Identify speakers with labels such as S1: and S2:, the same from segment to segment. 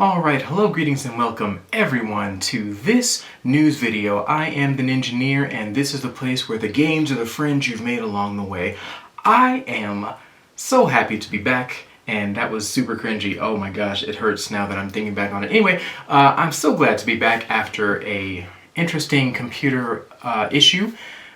S1: Alright, hello, greetings, and welcome everyone to this news video. I am the Ninjaneer, and this is the place where the games are the friends you've made along the way. I am so happy to be back, and that was super cringy. Oh my gosh, it hurts now that I'm thinking back on it. Anyway, I'm so glad to be back after a interesting computer issue.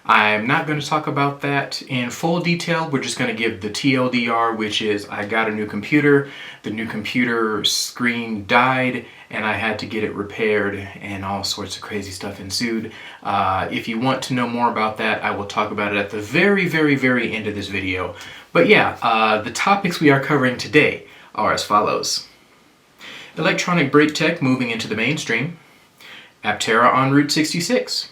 S1: I'm not going to talk about that in full detail. We're just going to give the TLDR, which is I got a new computer. The new computer screen died and I had to get it repaired and all sorts of crazy stuff ensued. If you want to know more about that, I will talk about it at the very end of this video. But yeah, the topics we are covering today are as follows. Electronic brake tech moving into the mainstream. Aptera on Route 66.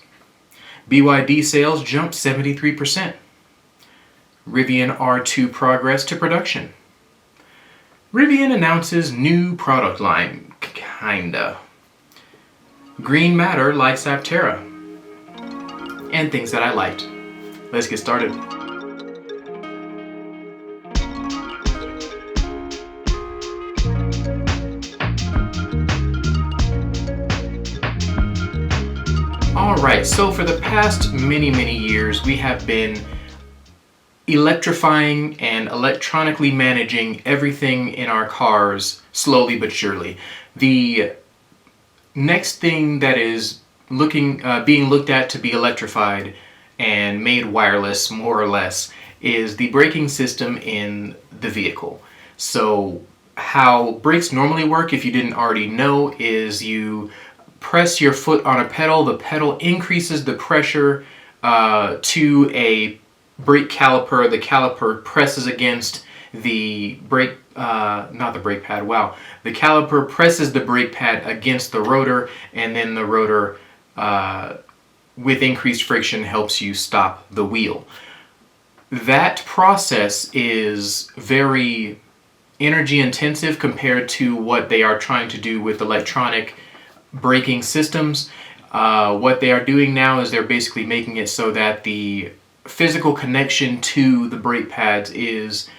S1: BYD sales jumped 73%. Rivian R2 progress to production. Rivian announces new product line, kinda. Green Matter likes Aptera. And things that I liked. Let's get started. Alright, so for the past many years, we have been electrifying and electronically managing everything in our cars slowly but surely. The next thing that is being looked at to be electrified and made wireless, more or less, is the braking system in the vehicle. So how brakes normally work, if you didn't already know, is you press your foot on a pedal, the pedal increases the pressure to a brake caliper, the caliper presses against the brake, not the brake pad, wow. The caliper presses the brake pad against the rotor, and then the rotor, with increased friction, helps you stop the wheel. That process is very energy intensive compared to what they are trying to do with electronic braking systems. What they are doing now is they're basically making it so that the physical connection to the brake pads is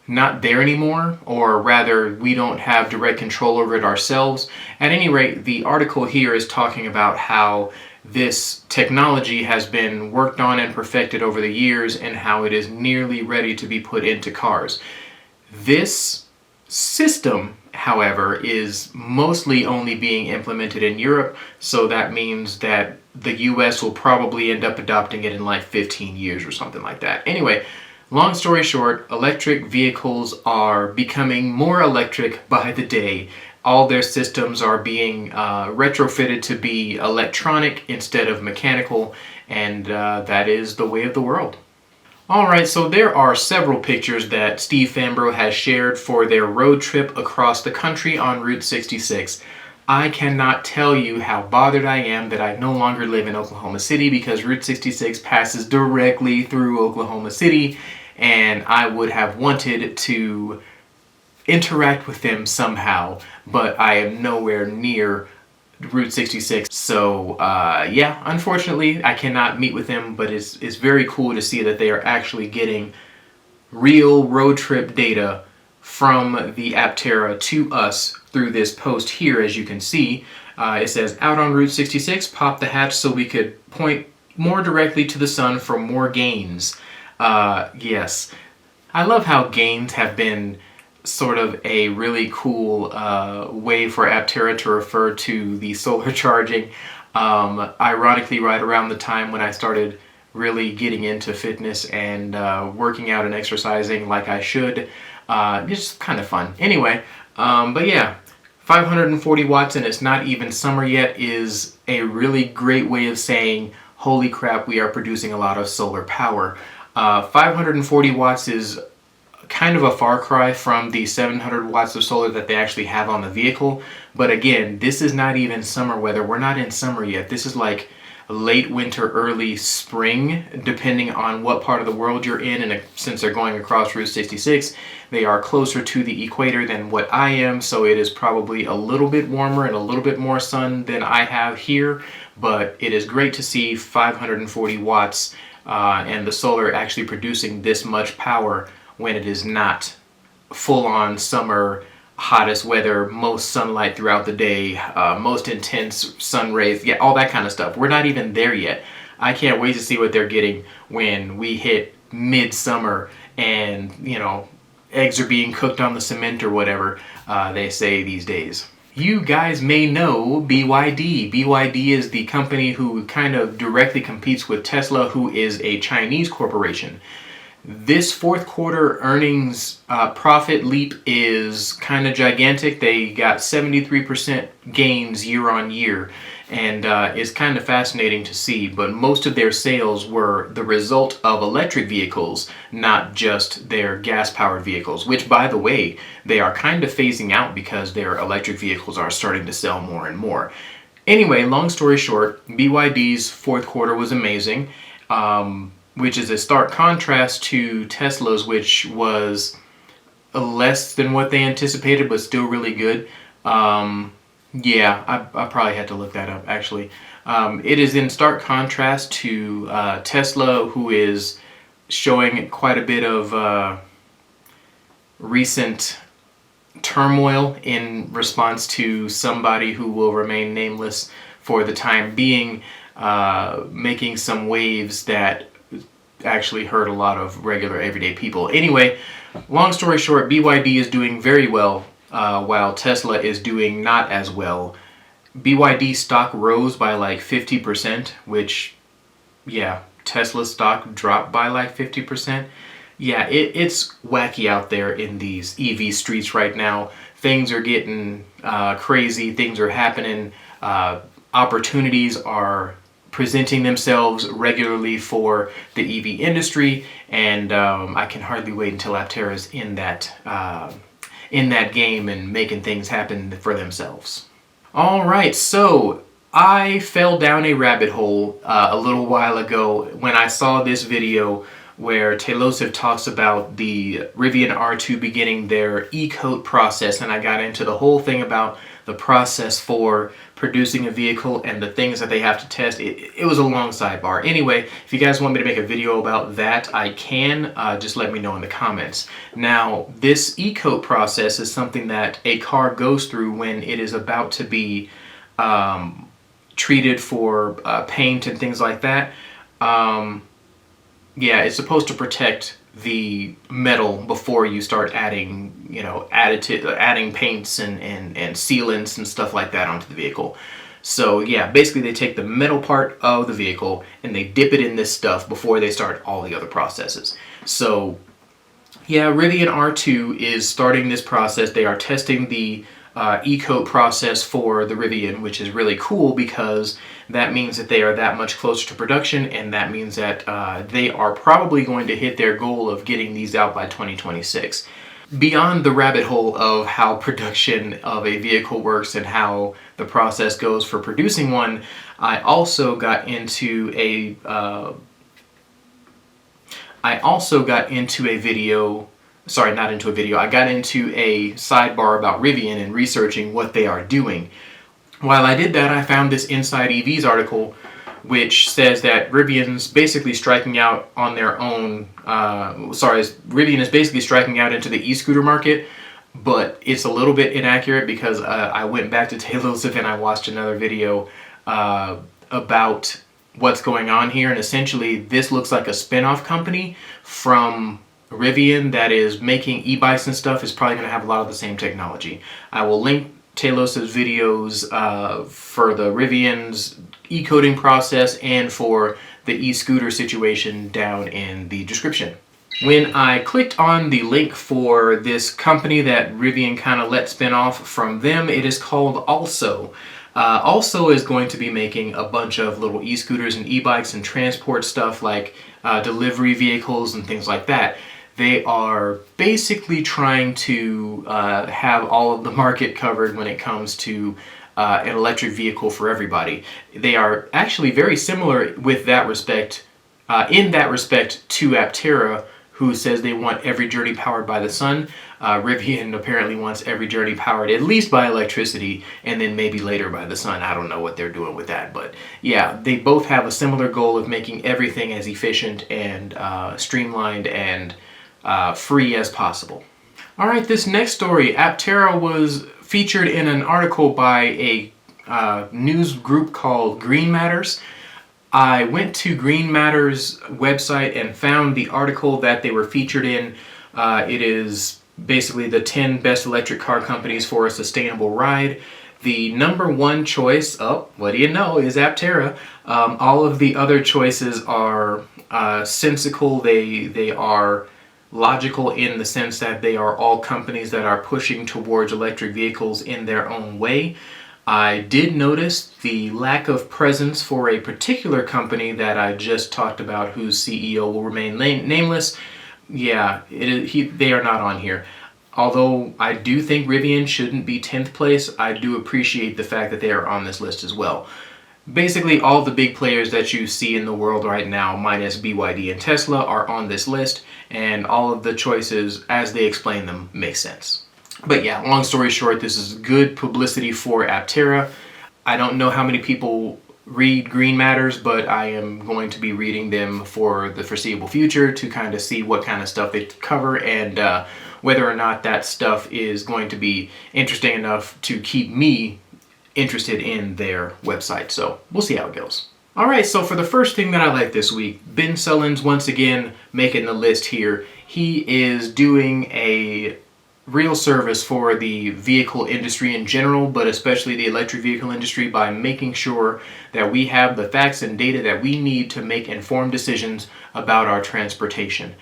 S1: not there anymore, or rather we don't have direct control over it ourselves. At any rate, the article here is talking about how this technology has been worked on and perfected over the years and how it is nearly ready to be put into cars. This system, however, is mostly only being implemented in Europe, so that means that the US will probably end up adopting it in like 15 years or something like that. Anyway, long story short, electric vehicles are becoming more electric by the day. All their systems are being retrofitted to be electronic instead of mechanical, and that is the way of the world. Alright, so there are several pictures that Steve Fambro has shared for their road trip across the country on Route 66. I cannot tell you how bothered I am that I no longer live in Oklahoma City, because Route 66 passes directly through Oklahoma City, and I would have wanted to interact with them somehow, but I am nowhere near Route 66, so yeah, unfortunately I cannot meet with them, but it's very cool to see that they are actually getting real road trip data from the Aptera to us through this post here. As you can see, it says, out on Route 66, pop the hatch so we could point more directly to the sun for more gains. Yes, I love how gains have been sort of a really cool way for Aptera to refer to the solar charging. Ironically, right around the time when I started really getting into fitness and working out and exercising like I should. It's kind of fun. Anyway, but yeah, 540 watts and it's not even summer yet is a really great way of saying, holy crap, we are producing a lot of solar power. 540 watts is kind of a far cry from the 700 watts of solar that they actually have on the vehicle. But again, this is not even summer weather. We're not in summer yet. This is like late winter, early spring, depending on what part of the world you're in. And since they're going across Route 66, they are closer to the equator than what I am, so it is probably a little bit warmer and a little bit more sun than I have here. But it is great to see 540 watts and the solar actually producing this much power when it is not full-on summer hottest weather, most sunlight throughout the day, most intense sun rays, yeah, all that kind of stuff. We're not even there yet. I can't wait to see what they're getting when we hit midsummer and, you know, eggs are being cooked on the cement or whatever they say these days. You guys may know BYD. BYD is the company who kind of directly competes with Tesla, who is a Chinese corporation. This fourth quarter earnings profit leap is kind of gigantic. They got 73% gains year on year, and it's kind of fascinating to see. But most of their sales were the result of electric vehicles, not just their gas-powered vehicles, which, by the way, they are kind of phasing out because their electric vehicles are starting to sell more and more. Anyway, long story short, BYD's fourth quarter was amazing. Which is a stark contrast to Tesla's, which was less than what they anticipated, but still really good. Yeah, I probably had to look that up, actually. It is in stark contrast to Tesla, who is showing quite a bit of recent turmoil in response to somebody who will remain nameless for the time being, making some waves that actually hurt a lot of regular everyday people. Anyway, long story short, BYD is doing very well while Tesla is doing not as well. BYD stock rose by like 50%, which, yeah, Tesla stock dropped by like 50%. Yeah, it's wacky out there in these EV streets right now. Things are getting crazy, things are happening, opportunities are presenting themselves regularly for the EV industry, and I can hardly wait until Aptera is in that game and making things happen for themselves. All right, so I fell down a rabbit hole a little while ago when I saw this video where Telo talks about the Rivian R2 beginning their e-coat process, and I got into the whole thing about the process for producing a vehicle and the things that they have to test. It was a long sidebar. Anyway, if you guys want me to make a video about that, I can. Just let me know in the comments. Now, this e-coat process is something that a car goes through when it is about to be treated for paint and things like that. Yeah, it's supposed to protect the metal before you start adding, you know, adding paints and sealants and stuff like that onto the vehicle. So yeah, basically they take the metal part of the vehicle and they dip it in this stuff before they start all the other processes. So yeah, Rivian R2 is starting this process. They are testing the e-coat process for the Rivian, which is really cool because that means that they are that much closer to production, and that means that they are probably going to hit their goal of getting these out by 2026. Beyond the rabbit hole of how production of a vehicle works and how the process goes for producing one, I also got into a video. Sorry, not into a video. I got into a sidebar about Rivian and researching what they are doing. While I did that, I found this Inside EVs article which says that Rivian's basically striking out on their own. Rivian is basically striking out into the e-scooter market, but it's a little bit inaccurate because I went back to Telo and I watched another video about what's going on here, and essentially this looks like a spin-off company from Rivian that is making e-bikes and stuff. Is probably going to have a lot of the same technology. I will link Telos' videos for the Rivian's e-coating process and for the e-scooter situation down in the description. When I clicked on the link for this company that Rivian kind of let spin off from them, it is called Also. Also is going to be making a bunch of little e-scooters and e-bikes and transport stuff like delivery vehicles and things like that. They are basically trying to have all of the market covered when it comes to an electric vehicle for everybody. They are actually very similar with that respect, in that respect to Aptera, who says they want every journey powered by the sun. Rivian apparently wants every journey powered at least by electricity and then maybe later by the sun. I don't know what they're doing with that, but yeah, they both have a similar goal of making everything as efficient and streamlined and free as possible. All right, this next story, Aptera was featured in an article by a news group called Green Matters. I went to Green Matters website and found the article that they were featured in. It is basically the 10 best electric car companies for a sustainable ride. The number one choice, oh, what do you know, is Aptera. All of the other choices are sensical. They are logical in the sense that they are all companies that are pushing towards electric vehicles in their own way. I did notice the lack of presence for a particular company that I just talked about, whose CEO will remain nameless. Yeah, they are not on here. Although I do think Rivian shouldn't be 10th place, I do appreciate the fact that they are on this list as well. Basically, all the big players that you see in the world right now, minus BYD and Tesla, are on this list, and all of the choices, as they explain them, make sense. But yeah, long story short, this is good publicity for Aptera. I don't know how many people read Green Matters, but I am going to be reading them for the foreseeable future to kind of see what kind of stuff they cover and whether or not that stuff is going to be interesting enough to keep me interested in their website. So we'll see how it goes. All right, so for the first thing that I like this week, Ben Sullins once again making the list here. He is doing a real service for the vehicle industry in general, but especially the electric vehicle industry, by making sure that we have the facts and data that we need to make informed decisions about our transportation.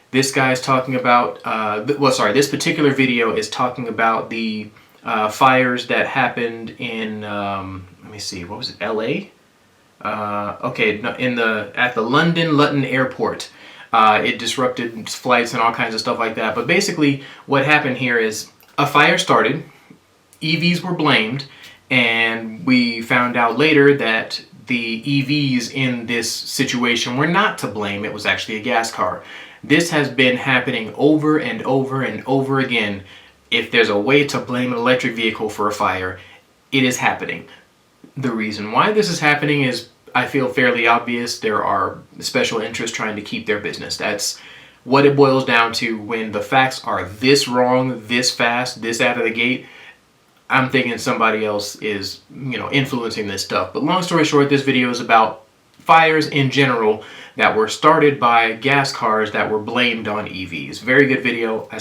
S1: This guy's talking about, this particular video is talking about the fires that happened in, let me see, what was it, LA? At the London Luton Airport. It disrupted flights and all kinds of stuff like that. But basically, what happened here is a fire started, EVs were blamed, and we found out later that the EVs in this situation were not to blame. It was actually a gas car. This has been happening over and over and over again. If there's a way to blame an electric vehicle for a fire, it is happening. The reason why this is happening is, I feel, fairly obvious. There are special interests trying to keep their business. That's what it boils down to. When the facts are this wrong, this fast, this out of the gate, I'm thinking somebody else is, influencing this stuff. But long story short, this video is about fires in general that were started by gas cars that were blamed on EVs. Very good video. I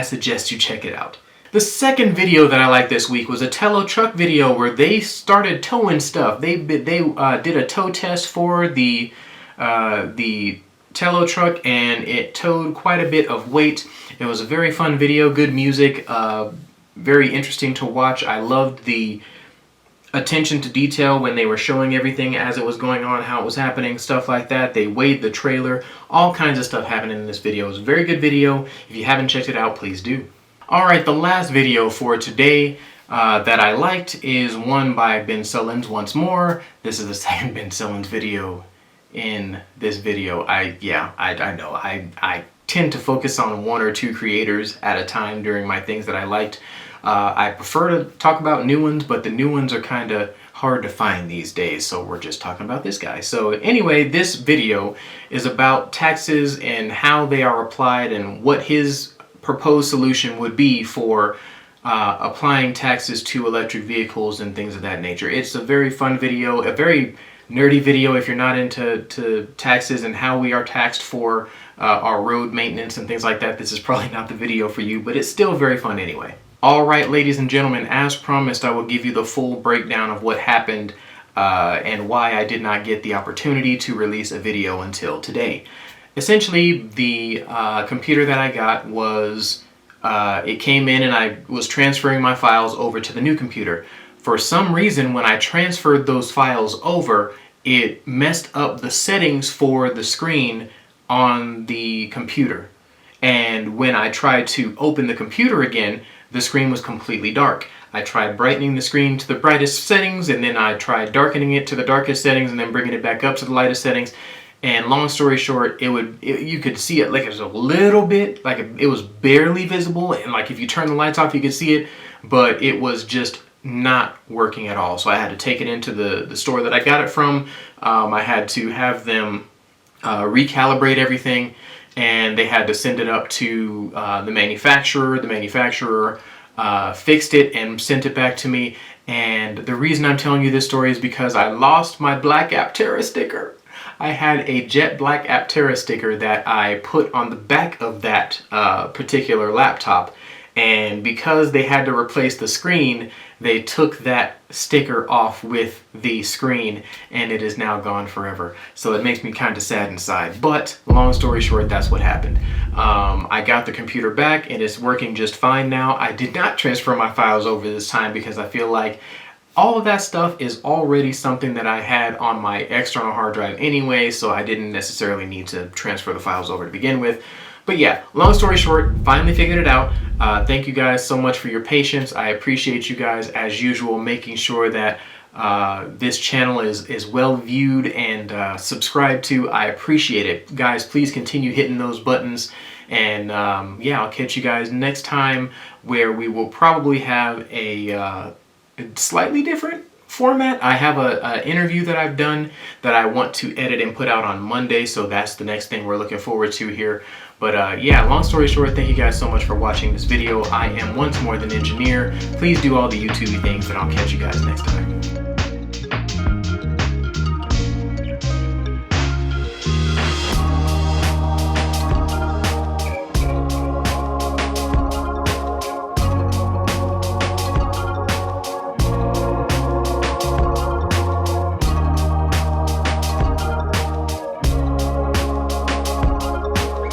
S1: suggest you check it out. The second video that I liked this week was a Telo truck video where they started towing stuff. They did a tow test for the Telo truck, and it towed quite a bit of weight. It was a very fun video, good music, very interesting to watch. I loved the attention to detail when they were showing everything as it was going on, how it was happening, stuff like that. They weighed the trailer, all kinds of stuff happening in this video. It was a very good video. If you haven't checked it out, please do. Alright, the last video for today that I liked is one by Ben Sullins once more. This is the second Ben Sullins video in this video. I know. I tend to focus on one or two creators at a time during my things that I liked. I prefer to talk about new ones, but the new ones are kind of hard to find these days, so we're just talking about this guy. So anyway, this video is about taxes and how they are applied and what his proposed solution would be for applying taxes to electric vehicles and things of that nature. It's a very fun video, a very nerdy video if you're not into taxes and how we are taxed for our road maintenance and things like that. This is probably not the video for you, but it's still very fun anyway. Alright, ladies and gentlemen, as promised, I will give you the full breakdown of what happened and why I did not get the opportunity to release a video until today. Essentially, the computer that I got was, it came in and I was transferring my files over to the new computer. For some reason, when I transferred those files over, it messed up the settings for the screen on the computer. And when I tried to open the computer again, the screen was completely dark. I tried brightening the screen to the brightest settings, and then I tried darkening it to the darkest settings, and then bringing it back up to the lightest settings. And long story short, you could see it like it was a little bit, like it was barely visible, and like if you turn the lights off, you could see it, but it was just not working at all. So I had to take it into the store that I got it from. I had to have them recalibrate everything, and they had to send it up to the manufacturer. The manufacturer fixed it and sent it back to me. And the reason I'm telling you this story is because I lost my black Aptera sticker. I had a jet black Aptera sticker that I put on the back of that particular laptop, and because they had to replace the screen, they took that sticker off with the screen, and it is now gone forever. So it makes me kind of sad inside, but long story short, that's what happened. I got the computer back and it's working just fine now. I did not transfer my files over this time because I feel like all of that stuff is already something that I had on my external hard drive anyway, so I didn't necessarily need to transfer the files over to begin with. But yeah, long story short, finally figured it out. Thank you guys so much for your patience. I appreciate you guys, as usual, making sure that this channel is well viewed and subscribed to. I appreciate it. Guys, please continue hitting those buttons. And yeah, I'll catch you guys next time, where we will probably have a slightly different format. I have an interview that I've done that I want to edit and put out on Monday, so that's the next thing we're looking forward to here. But yeah, long story short, thank you guys so much for watching this video. I am once more the Engineer. Please do all the YouTube things, and I'll catch you guys next time.